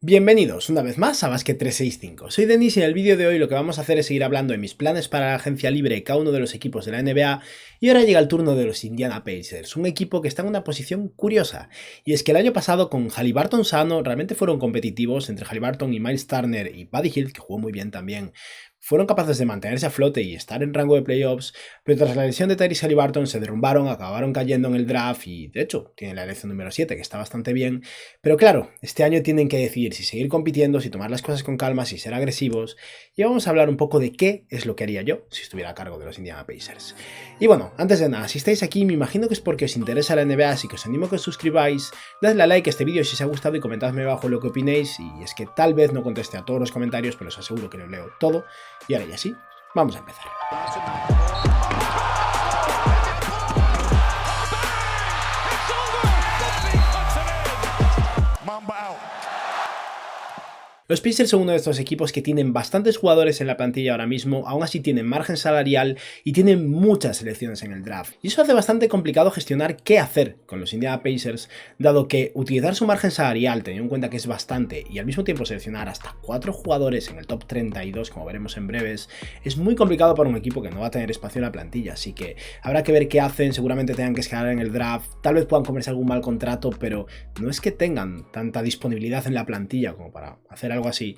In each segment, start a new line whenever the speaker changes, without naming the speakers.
Bienvenidos una vez más a Basket 365. Soy Denis y en el vídeo de hoy lo que vamos a hacer es seguir hablando de mis planes para la agencia libre de cada uno de los equipos de la NBA y ahora llega el turno de los Indiana Pacers, un equipo que está en una posición curiosa. Y es que el año pasado con Haliburton sano realmente fueron competitivos entre Haliburton y Miles Turner y Buddy Hield, que jugó muy bien también. Fueron capaces de mantenerse a flote y estar en rango de playoffs, pero tras la lesión de Tyrese Haliburton se derrumbaron, acabaron cayendo en el draft y de hecho tienen la elección número 7 que está bastante bien, pero claro, este año tienen que decidir si seguir compitiendo, si tomar las cosas con calma, si ser agresivos, y vamos a hablar un poco de qué es lo que haría yo si estuviera a cargo de los Indiana Pacers. Y bueno, antes de nada, si estáis aquí me imagino que es porque os interesa la NBA, así que os animo a que os suscribáis, dadle a like a este vídeo si os ha gustado y comentadme abajo lo que opinéis, y es que tal vez no conteste a todos los comentarios, pero os aseguro que lo leo todo. Y ahora ya sí, vamos a empezar. Los Pacers son uno de estos equipos que tienen bastantes jugadores en la plantilla ahora mismo, aún así tienen margen salarial y tienen muchas selecciones en el draft. Y eso hace bastante complicado gestionar qué hacer con los Indiana Pacers, dado que utilizar su margen salarial, teniendo en cuenta que es bastante, y al mismo tiempo seleccionar hasta 4 jugadores en el top 32, como veremos en breves, es muy complicado para un equipo que no va a tener espacio en la plantilla, así que habrá que ver qué hacen, seguramente tengan que escalar en el draft, tal vez puedan comerse algún mal contrato, pero no es que tengan tanta disponibilidad en la plantilla como para hacer algo así.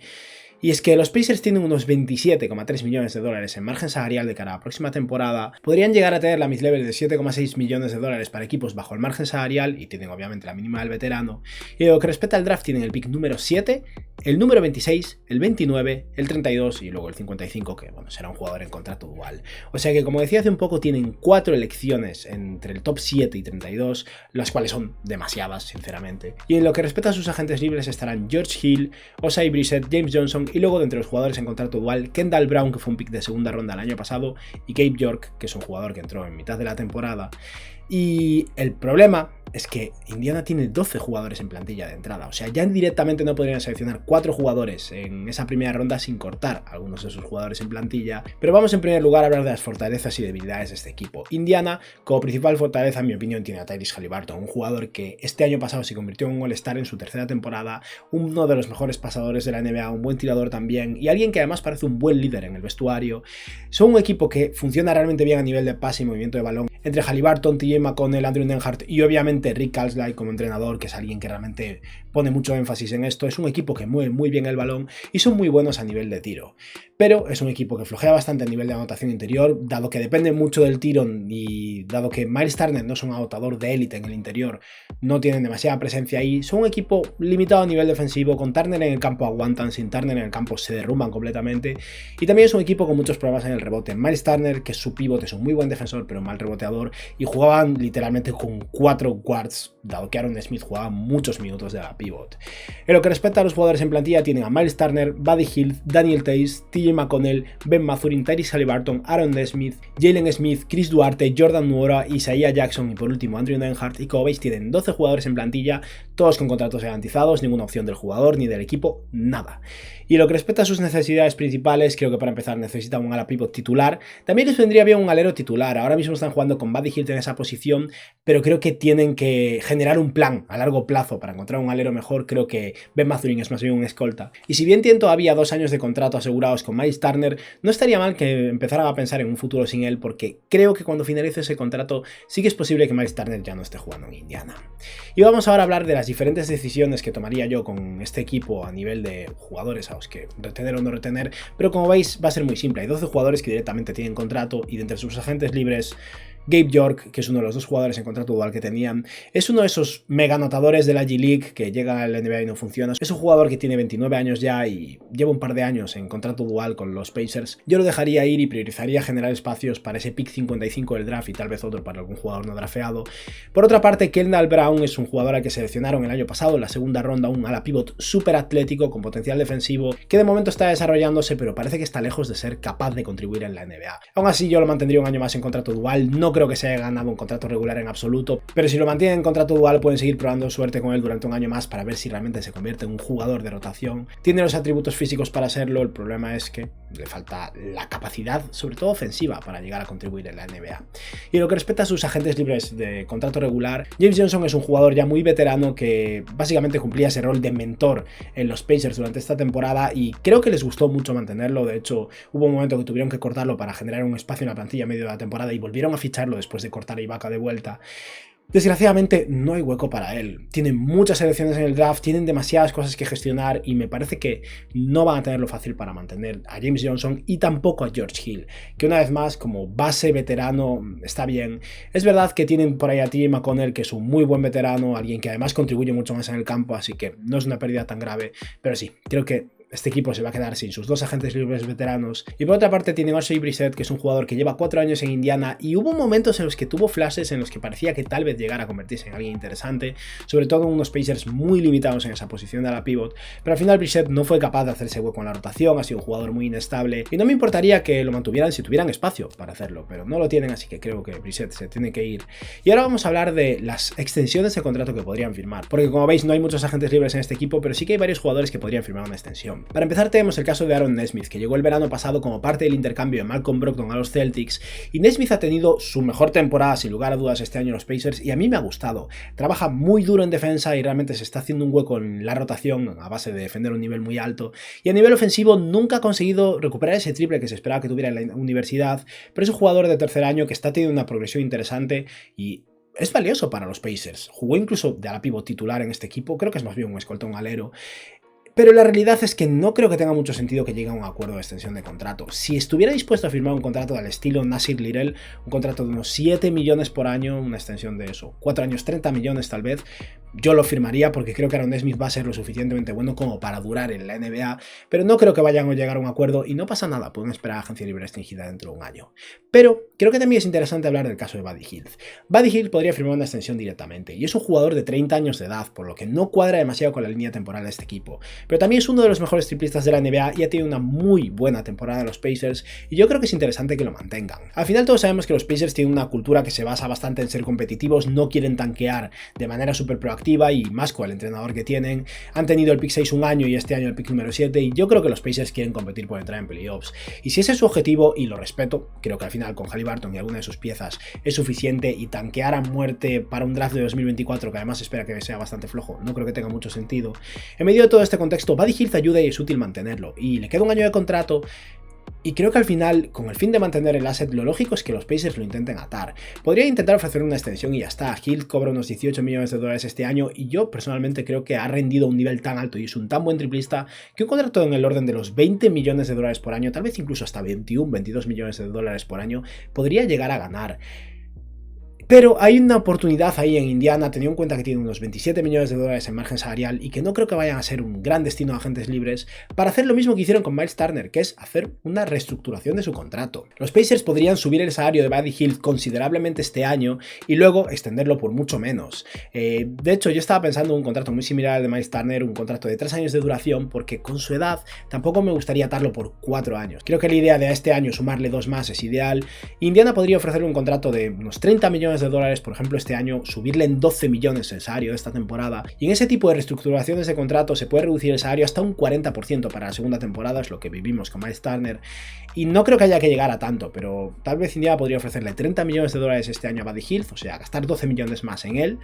Y es que los Pacers tienen unos 27,3 millones de dólares en margen salarial de cara a la próxima temporada, podrían llegar a tener la mid-level de 7,6 millones de dólares para equipos bajo el margen salarial y tienen obviamente la mínima del veterano, y en lo que respecta al draft tienen el pick número 7, el número 26, el 29, el 32 y luego el 55, que bueno, será un jugador en contrato dual. O sea que, como decía hace un poco, tienen 4 elecciones entre el top 7 y 32, las cuales son demasiadas, sinceramente. Y en lo que respecta a sus agentes libres estarán George Hill, Osai Brissett, James Johnson y luego de entre los jugadores en contrato dual, Kendall Brown, que fue un pick de segunda ronda el año pasado, y Gabe York, que es un jugador que entró en mitad de la temporada. Y el problema es que Indiana tiene 12 jugadores en plantilla de entrada, o sea, ya directamente no podrían seleccionar 4 jugadores en esa primera ronda sin cortar a algunos de esos jugadores en plantilla, pero vamos en primer lugar a hablar de las fortalezas y debilidades de este equipo. Indiana, como principal fortaleza, en mi opinión, tiene a Tyrese Haliburton, un jugador que este año pasado se convirtió en un All-Star en su tercera temporada, uno de los mejores pasadores de la NBA, un buen tirador también, y alguien que además parece un buen líder en el vestuario. Son un equipo que funciona realmente bien a nivel de pase y movimiento de balón, entre Haliburton, TJ McConnell, Andrew Nembhard y obviamente Rick Carlisle como entrenador, que es alguien que realmente pone mucho énfasis en esto. Es un equipo que mueve muy bien el balón y son muy buenos a nivel de tiro, pero es un equipo que flojea bastante a nivel de anotación interior, dado que depende mucho del tiro y dado que Miles Turner no es un anotador de élite en el interior, no tienen demasiada presencia ahí. Son un equipo limitado a nivel defensivo, con Turner en el campo aguantan, sin Turner en el campo se derrumban completamente, y también es un equipo con muchos problemas en el rebote. Miles Turner, que es su pívot, es un muy buen defensor pero mal reboteador, y jugaban literalmente con 4 guards, dado que Aaron Smith jugaba muchos minutos de la pivot. En lo que respecta a los jugadores en plantilla, tienen a Miles Turner, Buddy Hield, Daniel Theis, TJ McConnell, Ben Mathurin, Tyrese Haliburton, Aaron Smith, Jalen Smith, Chris Duarte, Jordan Nwora, Isaiah Jackson y por último Andrew Nembhard. Y como veis tienen 12 jugadores en plantilla, todos con contratos garantizados, ninguna opción del jugador ni del equipo, nada. Y en lo que respecta a sus necesidades principales, creo que para empezar necesitan un ala pivot titular. También les vendría bien un alero titular. Ahora mismo están jugando con Buddy Hield en esa posición, pero creo que tienen que generar un plan a largo plazo para encontrar un alero mejor. Creo que Ben Mathurin es más bien un escolta. Y si bien tienen todavía 2 años de contrato asegurados con Miles Turner, no estaría mal que empezaran a pensar en un futuro sin él, porque creo que cuando finalice ese contrato sí que es posible que Miles Turner ya no esté jugando en Indiana. Y vamos ahora a hablar de las diferentes decisiones que tomaría yo con este equipo a nivel de jugadores a los que retener o no retener, pero como veis va a ser muy simple. Hay 12 jugadores que directamente tienen contrato y de entre sus agentes libres, Gabe York, que es uno de los 2 jugadores en contrato dual que tenían, es uno de esos mega anotadores de la G-League que llega al NBA y no funciona. Es un jugador que tiene 29 años ya y lleva un par de años en contrato dual con los Pacers. Yo lo dejaría ir y priorizaría generar espacios para ese pick 55 del draft y tal vez otro para algún jugador no drafeado. Por otra parte, Kendall Brown es un jugador al que seleccionaron el año pasado en la segunda ronda, un ala pivot súper atlético con potencial defensivo que de momento está desarrollándose, pero parece que está lejos de ser capaz de contribuir en la NBA. Aún así, yo lo mantendría un año más en contrato dual. No creo que se haya ganado un contrato regular en absoluto, pero si lo mantienen en contrato dual pueden seguir probando suerte con él durante un año más para ver si realmente se convierte en un jugador de rotación. Tiene los atributos físicos para serlo, el problema es que le falta la capacidad, sobre todo ofensiva, para llegar a contribuir en la NBA. Y en lo que respecta a sus agentes libres de contrato regular, James Johnson es un jugador ya muy veterano que básicamente cumplía ese rol de mentor en los Pacers durante esta temporada y creo que les gustó mucho mantenerlo. De hecho, hubo un momento que tuvieron que cortarlo para generar un espacio en la plantilla a medio de la temporada y volvieron a ficharlo después de cortar a Ibaka de vuelta. Desgraciadamente no hay hueco para él. Tienen muchas selecciones en el draft, tienen demasiadas cosas que gestionar y me parece que no van a tenerlo fácil para mantener a James Johnson y tampoco a George Hill, que una vez más como base veterano está bien. Es verdad que tienen por ahí a TJ McConnell, que es un muy buen veterano, alguien que además contribuye mucho más en el campo, así que no es una pérdida tan grave, pero sí, creo que este equipo se va a quedar sin sus dos agentes libres veteranos. Y por otra parte tienen a Oshae Brissett, que es un jugador que lleva 4 años en Indiana y hubo momentos en los que tuvo flashes en los que parecía que tal vez llegara a convertirse en alguien interesante, sobre todo en unos Pacers muy limitados en esa posición de la pivot, pero al final Brissett no fue capaz de hacerse hueco en la rotación, ha sido un jugador muy inestable y no me importaría que lo mantuvieran si tuvieran espacio para hacerlo, pero no lo tienen, así que creo que Brissett se tiene que ir. Y ahora vamos a hablar de las extensiones de contrato que podrían firmar, porque como veis no hay muchos agentes libres en este equipo, pero sí que hay varios jugadores que podrían firmar una extensión. Para empezar tenemos el caso de Aaron Nesmith, que llegó el verano pasado como parte del intercambio de Malcolm Brogdon a los Celtics, y Nesmith ha tenido su mejor temporada sin lugar a dudas este año en los Pacers y a mí me ha gustado. Trabaja muy duro en defensa y realmente se está haciendo un hueco en la rotación a base de defender un nivel muy alto, y a nivel ofensivo nunca ha conseguido recuperar ese triple que se esperaba que tuviera en la universidad, pero es un jugador de tercer año que está teniendo una progresión interesante y es valioso para los Pacers. Jugó incluso de ala pivot titular en este equipo, creo que es más bien un escoltón alero. Pero la realidad es que no creo que tenga mucho sentido que llegue a un acuerdo de extensión de contrato. Si estuviera dispuesto a firmar un contrato del estilo Nasir Little, un contrato de unos 7 millones por año, una extensión de eso, 4 años, 30 millones tal vez, yo lo firmaría porque creo que Aaron Nesmith va a ser lo suficientemente bueno como para durar en la NBA, pero no creo que vayan a llegar a un acuerdo y no pasa nada, pueden esperar a agencia libre restringida dentro de un año. Pero creo que también es interesante hablar del caso de Buddy Hield. Buddy Hield podría firmar una extensión directamente y es un jugador de 30 años de edad, por lo que no cuadra demasiado con la línea temporal de este equipo, pero también es uno de los mejores triplistas de la NBA y ha tenido una muy buena temporada en los Pacers y yo creo que es interesante que lo mantengan. Al final todos sabemos que los Pacers tienen una cultura que se basa bastante en ser competitivos, no quieren tanquear de manera súper proactiva y más con el entrenador que tienen. Han tenido el pick 6 un año y este año el pick número 7 y yo creo que los Pacers quieren competir por entrar en playoffs. Y si ese es su objetivo, y lo respeto, creo que al final con Haliburton y alguna de sus piezas es suficiente y tanquear a muerte para un draft de 2024 que además espera que sea bastante flojo, no creo que tenga mucho sentido. En medio de todo este contexto, Buddy Hield ayuda y es útil mantenerlo y le queda un año de contrato. Y creo que al final, con el fin de mantener el asset, lo lógico es que los Pacers lo intenten atar. Podría intentar ofrecer una extensión y ya está. Hield cobra unos 18 millones de dólares este año y yo personalmente creo que ha rendido a un nivel tan alto y es un tan buen triplista que un contrato en el orden de los 20 millones de dólares por año, tal vez incluso hasta 21, 22 millones de dólares por año, podría llegar a ganar. Pero hay una oportunidad ahí en Indiana, teniendo en cuenta que tiene unos 27 millones de dólares en margen salarial y que no creo que vayan a ser un gran destino de agentes libres, para hacer lo mismo que hicieron con Miles Turner, que es hacer una reestructuración de su contrato. Los Pacers podrían subir el salario de Buddy Hield considerablemente este año y luego extenderlo por mucho menos. De hecho, yo estaba pensando en un contrato muy similar al de Miles Turner, un contrato de 3 años de duración, porque con su edad tampoco me gustaría atarlo por 4 años. Creo que la idea de a este año sumarle 2 más es ideal. Indiana podría ofrecerle un contrato de unos 30 millones de dólares, por ejemplo, este año, subirle en 12 millones el salario de esta temporada, y en ese tipo de reestructuraciones de contrato se puede reducir el salario hasta un 40% para la segunda temporada, es lo que vivimos con Miles Turner, y no creo que haya que llegar a tanto, pero tal vez Indiana podría ofrecerle 30 millones de dólares este año a Buddy Hield, o sea, gastar 12 millones más en él,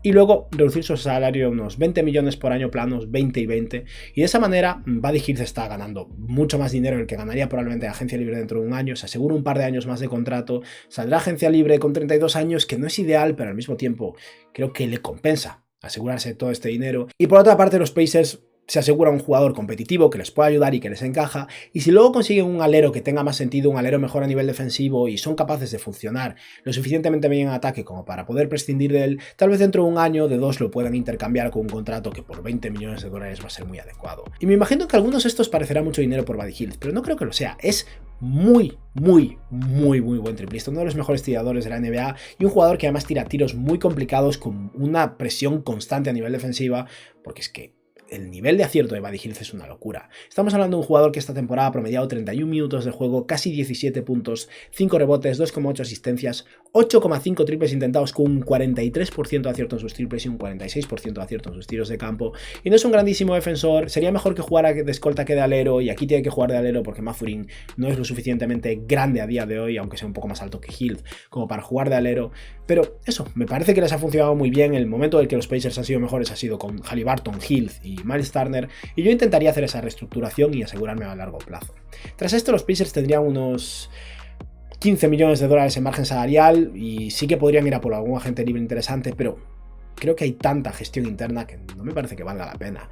y luego reducir su salario a unos 20 millones por año planos, 20 y 20, y de esa manera Buddy Hield está ganando mucho más dinero del que ganaría probablemente la agencia libre dentro de un año, se asegura un par de años más de contrato, saldrá agencia libre con 32 años, que no es ideal, pero al mismo tiempo creo que le compensa asegurarse todo este dinero. Y por otra parte, los Pacers se asegura un jugador competitivo que les pueda ayudar y que les encaja, y si luego consiguen un alero que tenga más sentido, un alero mejor a nivel defensivo y son capaces de funcionar lo suficientemente bien en ataque como para poder prescindir de él, tal vez dentro de un año, de 2 lo puedan intercambiar con un contrato que por 20 millones de dólares va a ser muy adecuado. Y me imagino que a algunos de estos parecerá mucho dinero por Buddy Hield, pero no creo que lo sea. Es muy buen triplista, uno de los mejores tiradores de la NBA y un jugador que además tira tiros muy complicados con una presión constante a nivel defensiva, porque es que el nivel de acierto de Buddy Hield es una locura. Estamos hablando de un jugador que esta temporada ha promediado 31 minutos de juego, casi 17 puntos, 5 rebotes, 2,8 asistencias, 8,5 triples intentados con un 43% de acierto en sus triples y un 46% de acierto en sus tiros de campo. Y no es un grandísimo defensor, sería mejor que jugara de escolta que de alero, y aquí tiene que jugar de alero porque Mathurin no es lo suficientemente grande a día de hoy, aunque sea un poco más alto que Hield, como para jugar de alero. Pero eso, me parece que les ha funcionado muy bien. El momento en el que los Pacers han sido mejores ha sido con Haliburton, Hield y Miles Turner, y yo intentaría hacer esa reestructuración y asegurarme a largo plazo. Tras esto, los Pacers tendrían unos 15 millones de dólares en margen salarial y sí que podrían ir a por algún agente libre interesante, pero creo que hay tanta gestión interna que no me parece que valga la pena.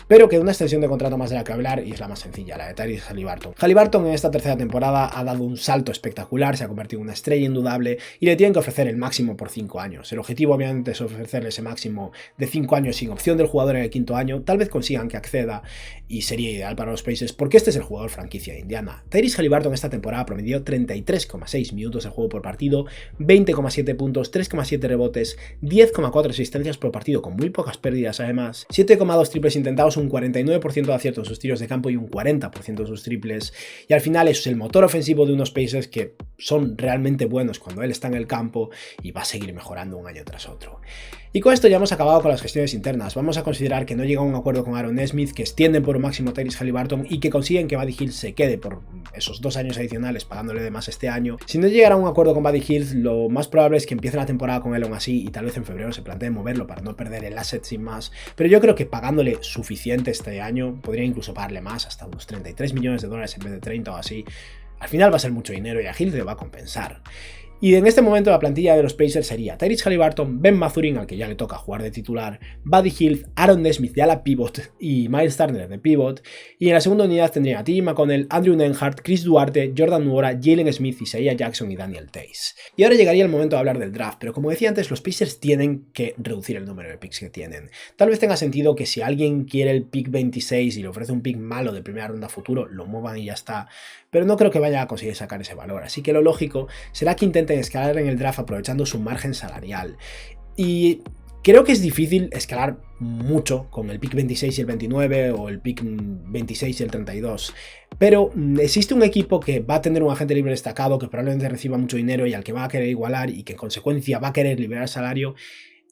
Pero queda una extensión de contrato más de la que hablar y es la más sencilla, la de Tyrese Haliburton. Haliburton en esta tercera temporada ha dado un salto espectacular, se ha convertido en una estrella indudable y le tienen que ofrecer el máximo por 5 años. El objetivo obviamente es ofrecerle ese máximo de 5 años sin opción del jugador en el quinto año, tal vez consigan que acceda y sería ideal para los Pacers porque este es el jugador franquicia de Indiana. Tyrese Haliburton esta temporada promedió 33,6 minutos de juego por partido, 20,7 puntos, 3,7 rebotes, 10,4 asistencias por partido con muy pocas pérdidas además, 7,2 triples intentados, un 49% de acierto en sus tiros de campo y un 40% en sus triples, y al final eso es el motor ofensivo de unos Pacers que son realmente buenos cuando él está en el campo y va a seguir mejorando un año tras otro. Y con esto ya hemos acabado con las gestiones internas. Vamos a considerar que no llega a un acuerdo con Aaron Nesmith, que extienden por un máximo a Tyrese Haliburton y que consiguen que Buddy Hield se quede por esos 2 años adicionales pagándole de más este año. Si no llegara a un acuerdo con Buddy Hield, lo más probable es que empiece la temporada con él aún así y tal vez en febrero se plantee moverlo para no perder el asset sin más. Pero yo creo que pagándole suficiente este año, podría incluso pagarle más, hasta unos 33 millones de dólares en vez de 30 o así. Al final va a ser mucho dinero y a Hield le va a compensar. Y en este momento la plantilla de los Pacers sería Tyrese Haliburton, Ben Mathurin, al que ya le toca jugar de titular, Buddy Hield, Aaron Nesmith de ala pivot y Miles Turner de pivot. Y en la segunda unidad tendría a T.J. McConnell, Andrew Nembhard, Chris Duarte, Jordan Nwora, Jalen Smith, Isaiah Jackson y Daniel Theis. Y ahora llegaría el momento de hablar del draft, pero como decía antes, los Pacers tienen que reducir el número de picks que tienen. Tal vez tenga sentido que si alguien quiere el pick 26 y le ofrece un pick malo de primera ronda futuro, lo muevan y ya está. Pero no creo que vaya a conseguir sacar ese valor, así que lo lógico será que intenten escalar en el draft aprovechando su margen salarial. Y creo que es difícil escalar mucho con el pick 26 y el 29 o el pick 26 y el 32, pero existe un equipo que va a tener un agente libre destacado que probablemente reciba mucho dinero y al que va a querer igualar y que en consecuencia va a querer liberar salario.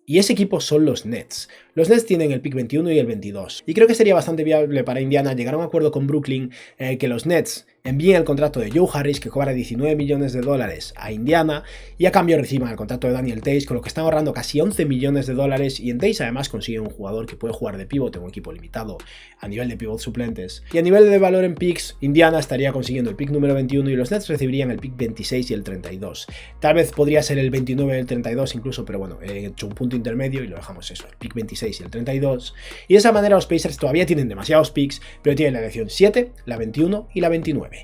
Y ese equipo son los Nets. Los Nets tienen el pick 21 y el 22. Y creo que sería bastante viable para Indiana llegar a un acuerdo con Brooklyn que los Nets envíen el contrato de Joe Harris, que cobra 19 millones de dólares, a Indiana, y a cambio reciban el contrato de Daniel Theis, con lo que están ahorrando casi 11 millones de dólares, y en Theis además consiguen un jugador que puede jugar de pivot en un equipo limitado a nivel de pivot suplentes. Y a nivel de valor en picks, Indiana estaría consiguiendo el pick número 21 y los Nets recibirían el pick 26 y el 32. Tal vez podría ser el 29 y el 32 incluso, pero bueno, he hecho un punto intermedio y lo dejamos eso, el pick 26 y el 32. Y de esa manera los Pacers todavía tienen demasiados picks, pero tienen la elección 7, la 21 y la 29.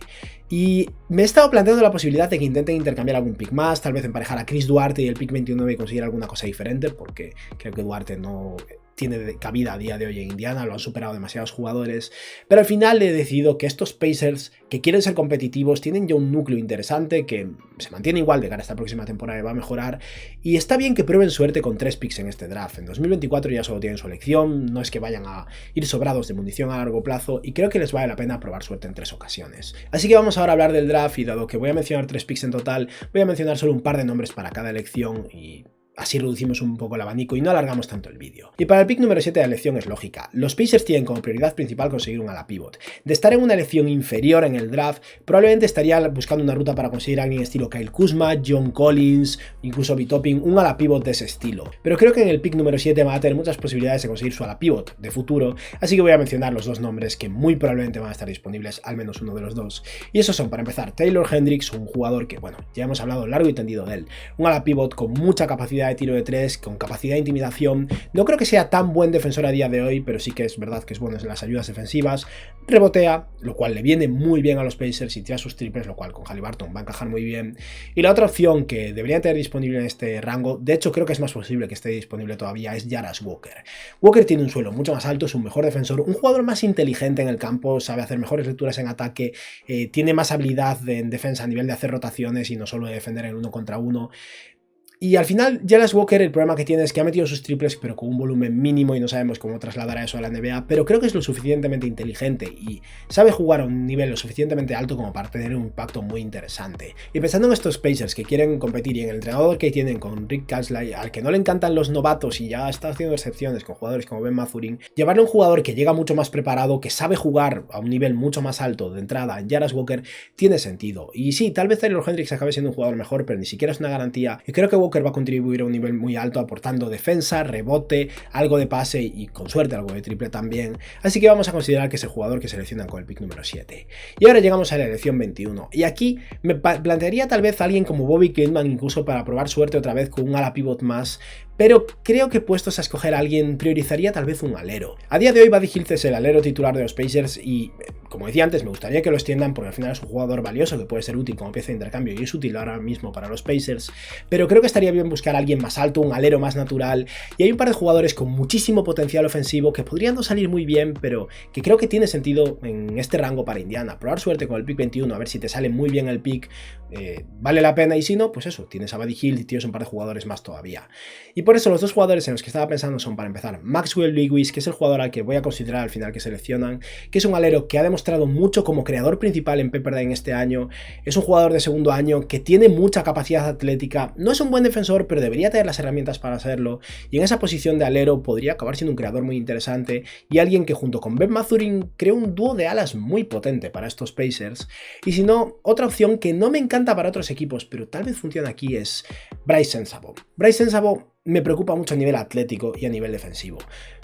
Y me he estado planteando la posibilidad de que intenten intercambiar algún pick más, tal vez emparejar a Chris Duarte y el pick 29 y conseguir alguna cosa diferente, porque creo que Duarte no tiene cabida a día de hoy en Indiana, lo han superado demasiados jugadores, pero al final he decidido que estos Pacers que quieren ser competitivos tienen ya un núcleo interesante que se mantiene igual de cara a esta próxima temporada y va a mejorar, y está bien que prueben suerte con 3 picks en este draft. En 2024 ya solo tienen su elección, no es que vayan a ir sobrados de munición a largo plazo, y creo que les vale la pena probar suerte en 3 ocasiones. Así que vamos ahora a hablar del draft, y dado que voy a mencionar 3 picks en total, voy a mencionar solo un par de nombres para cada elección y así reducimos un poco el abanico y no alargamos tanto el vídeo. Y para el pick número 7 la elección es lógica. Los Pacers tienen como prioridad principal conseguir un ala pivot. De estar en una elección inferior en el draft, probablemente estaría buscando una ruta para conseguir a alguien estilo Kyle Kuzma, John Collins, incluso B-Topping, un ala pivot de ese estilo. Pero creo que en el pick número 7 va a tener muchas posibilidades de conseguir su ala pivot de futuro, así que voy a mencionar los 2 nombres que muy probablemente van a estar disponibles, al menos uno de los 2. Y esos son, para empezar, Taylor Hendricks, un jugador que, bueno, ya hemos hablado largo y tendido de él. Un ala pivot con mucha capacidad de tiro de 3, con capacidad de intimidación. No creo que sea tan buen defensor a día de hoy, pero sí que es verdad que es bueno en las ayudas defensivas. Rebotea, lo cual le viene muy bien a los Pacers, y tira sus triples, lo cual con Haliburton va a encajar muy bien. Y la otra opción que debería tener disponible en este rango, de hecho creo que es más posible que esté disponible todavía, es Jarrett Walker. Walker tiene un suelo mucho más alto, es un mejor defensor, un jugador más inteligente en el campo, sabe hacer mejores lecturas en ataque, tiene más habilidad en defensa a nivel de hacer rotaciones y no solo de defender en 1 contra 1. Y al final, Jarrett Walker, el problema que tiene es que ha metido sus triples, pero con un volumen mínimo y no sabemos cómo trasladar eso a la NBA, pero creo que es lo suficientemente inteligente y sabe jugar a un nivel lo suficientemente alto como para tener un impacto muy interesante. Y pensando en estos Pacers que quieren competir y en el entrenador que tienen con Rick Carlisle, al que no le encantan los novatos y ya está haciendo excepciones con jugadores como Ben Mathurin, llevarle a un jugador que llega mucho más preparado, que sabe jugar a un nivel mucho más alto de entrada en Jarrett Walker, tiene sentido. Y sí, tal vez Taylor Hendricks acabe siendo un jugador mejor, pero ni siquiera es una garantía. Y creo que Walker va a contribuir a un nivel muy alto, aportando defensa, rebote, algo de pase y con suerte algo de triple también. Así que vamos a considerar que es el jugador que seleccionan con el pick número 7. Y ahora llegamos a la elección 21. Y aquí me plantearía tal vez a alguien como Bobby Kidman incluso para probar suerte otra vez con un ala pivot más, pero creo que puestos a escoger a alguien priorizaría tal vez un alero. A día de hoy Buddy Hield es el alero titular de los Pacers y, como decía antes, me gustaría que lo extiendan porque al final es un jugador valioso que puede ser útil como pieza de intercambio y es útil ahora mismo para los Pacers, pero creo que estaría bien buscar a alguien más alto, un alero más natural, y hay un par de jugadores con muchísimo potencial ofensivo que podrían no salir muy bien, pero que creo que tiene sentido en este rango para Indiana. Probar suerte con el pick 21, a ver si te sale muy bien el pick, vale la pena, y si no, pues eso, tienes a Buddy Hield y tienes un par de jugadores más todavía. Y por eso los dos jugadores en los que estaba pensando son, para empezar, Maxwell Lewis, que es el jugador al que voy a considerar al final que seleccionan, que es un alero que ha demostrado mucho como creador principal en Pepperdine este año, es un jugador de segundo año que tiene mucha capacidad atlética, no es un buen defensor, pero debería tener las herramientas para hacerlo, y en esa posición de alero podría acabar siendo un creador muy interesante, y alguien que junto con Ben Mathurin creó un dúo de alas muy potente para estos Pacers. Y si no, otra opción que no me encanta para otros equipos, pero tal vez funciona aquí, es Bryce Sensabaugh. Bryce Sensabaugh me preocupa mucho a nivel atlético y a nivel defensivo,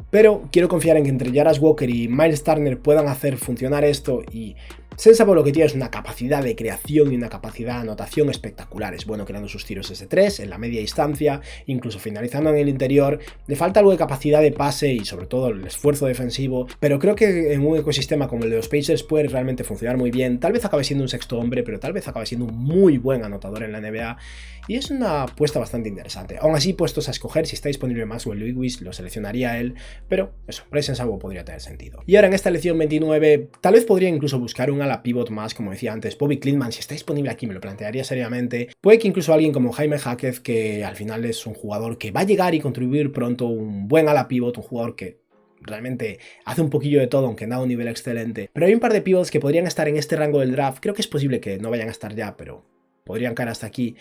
pero quiero confiar en que entre Jarrett Walker y Miles Turner puedan hacer funcionar esto, y Sensabaugh lo que tiene es una capacidad de creación y una capacidad de anotación espectacular. Es bueno creando sus tiros desde 3, en la media distancia, incluso finalizando en el interior. Le falta algo de capacidad de pase y sobre todo el esfuerzo defensivo, pero creo que en un ecosistema como el de los Pacers puede realmente funcionar muy bien. Tal vez acabe siendo un sexto hombre, pero tal vez acabe siendo un muy buen anotador en la NBA, y es una apuesta bastante interesante. Aún así, puestos a escoger, si está disponible Maxwell Lewis, lo seleccionaría él, pero eso, Bryce Sensabaugh podría tener sentido. Y ahora en esta elección 29, tal vez podría incluso buscar un ala pivot más, como decía antes, Bobby Kidman, si está disponible aquí me lo plantearía seriamente. Puede que incluso alguien como Jaime Jaquez, que al final es un jugador que va a llegar y contribuir pronto, un buen ala pivot, un jugador que realmente hace un poquillo de todo, aunque no a un nivel excelente. Pero hay un par de pivots que podrían estar en este rango del draft, creo que es posible que no vayan a estar ya, pero podrían caer hasta aquí.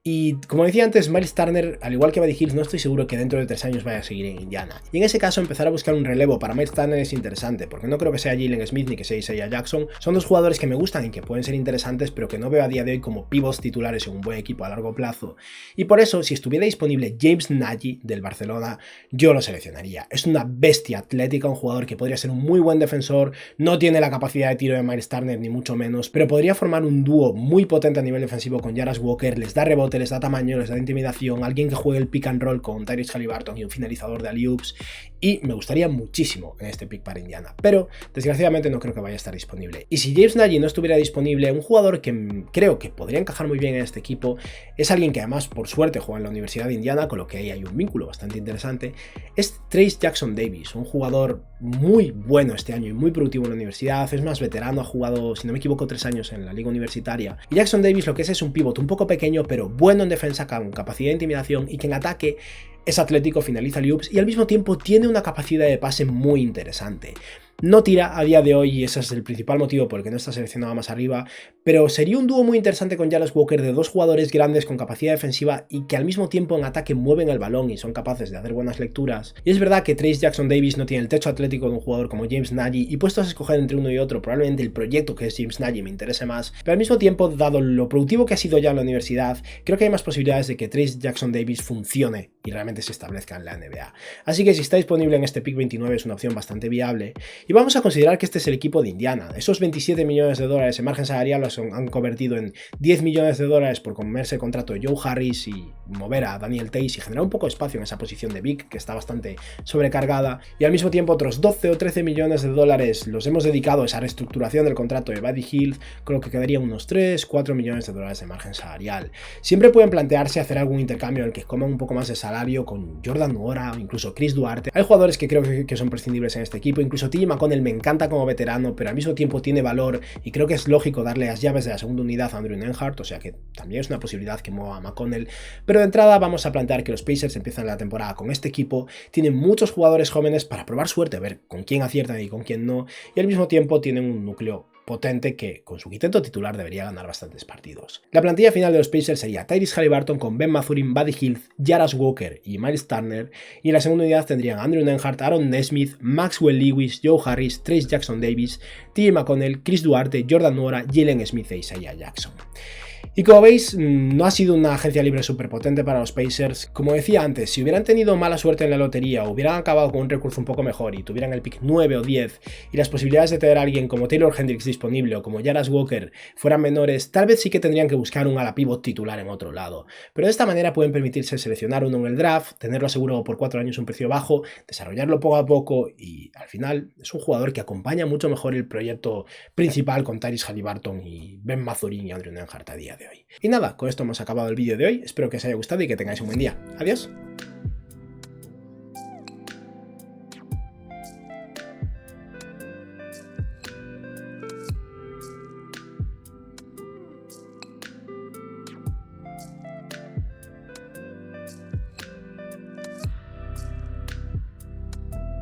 Y como decía antes, Miles Turner, al igual que Buddy Hield, no estoy seguro que dentro de 3 años vaya a seguir en Indiana. Y en ese caso, empezar a buscar un relevo para Miles Turner es interesante, porque no creo que sea Jalen Smith ni que sea Isaiah Jackson. Son dos jugadores que me gustan y que pueden ser interesantes, pero que no veo a día de hoy como pivots titulares en un buen equipo a largo plazo. Y por eso, si estuviera disponible James Nagy del Barcelona, yo lo seleccionaría. Es una bestia atlética, un jugador que podría ser un muy buen defensor, no tiene la capacidad de tiro de Miles Turner ni mucho menos, pero podría formar un dúo muy potente a nivel defensivo con Jarrett Walker, les da rebote, les da tamaño, les da intimidación, alguien que juegue el pick and roll con Tyrese Haliburton y un finalizador de alley-oops, y me gustaría muchísimo en este pick para Indiana, pero desgraciadamente no creo que vaya a estar disponible. Y si James Nagy no estuviera disponible, un jugador que creo que podría encajar muy bien en este equipo, es alguien que además por suerte juega en la Universidad de Indiana, con lo que ahí hay un vínculo bastante interesante, es Trayce Jackson-Davis, un jugador muy bueno este año y muy productivo en la universidad, es más veterano, ha jugado, si no me equivoco, 3 años en la liga universitaria, y Jackson-Davis lo que es un pivot un poco pequeño, pero bueno en defensa, con capacidad de intimidación, y que en ataque es atlético, finaliza alley-oops y al mismo tiempo tiene una capacidad de pase muy interesante. No tira a día de hoy y ese es el principal motivo por el que no está seleccionado más arriba, pero sería un dúo muy interesante con Jarrett Walker de dos jugadores grandes con capacidad defensiva y que al mismo tiempo en ataque mueven el balón y son capaces de hacer buenas lecturas. Y es verdad que Trayce Jackson-Davis no tiene el techo atlético de un jugador como James Nagy, y puestos a escoger entre uno y otro, probablemente el proyecto que es James Nagy me interese más, pero al mismo tiempo, dado lo productivo que ha sido ya en la universidad, creo que hay más posibilidades de que Trayce Jackson-Davis funcione y realmente se establezca en la NBA. Así que si está disponible en este pick 29 es una opción bastante viable. Y vamos a considerar que este es el equipo de Indiana. Esos 27 millones de dólares en margen salarial los han convertido en 10 millones de dólares por comerse el contrato de Joe Harris y mover a Daniel Theis y generar un poco de espacio en esa posición de big que está bastante sobrecargada. Y al mismo tiempo otros 12 o 13 millones de dólares los hemos dedicado a esa reestructuración del contrato de Buddy Hield, con lo que quedarían unos 3-4 millones de dólares de margen salarial. Siempre pueden plantearse hacer algún intercambio en el que coman un poco más de salario con Jordan Nwora o incluso Chris Duarte. Hay jugadores que creo que son prescindibles en este equipo, incluso TJ McConnell me encanta como veterano, pero al mismo tiempo tiene valor y creo que es lógico darle las llaves de la segunda unidad a Andrew Nembhard, o sea que también es una posibilidad que mueva a McConnell. Pero de entrada vamos a plantear que los Pacers empiezan la temporada con este equipo, tienen muchos jugadores jóvenes para probar suerte, a ver con quién aciertan y con quién no, y al mismo tiempo tienen un núcleo potente que con su quinteto titular debería ganar bastantes partidos. La plantilla final de los Pacers sería Tyrese Haliburton con Ben Mathurin, Buddy Hield, Jarrett Walker y Miles Turner, y en la segunda unidad tendrían Andrew Nembhard, Aaron Nesmith, Maxwell Lewis, Joe Harris, Trace Jackson Davis, TJ McConnell, Chris Duarte, Jordan Nwora, Jalen Smith e Isaiah Jackson. Y como veis, no ha sido una agencia libre súper potente para los Pacers. Como decía antes, si hubieran tenido mala suerte en la lotería o hubieran acabado con un recurso un poco mejor y tuvieran el pick 9 o 10 y las posibilidades de tener a alguien como Taylor Hendricks disponible o como Jarrett Walker fueran menores, tal vez sí que tendrían que buscar un ala pivot titular en otro lado. Pero de esta manera pueden permitirse seleccionar uno en el draft, tenerlo asegurado por 4 años a un precio bajo, desarrollarlo poco a poco y al final es un jugador que acompaña mucho mejor el proyecto principal con Tyrese Haliburton y Ben Mathurin y Andrew Nembhard a día de hoy. Y nada, con esto hemos acabado el vídeo de hoy, espero que os haya gustado y que tengáis un buen día. Adiós.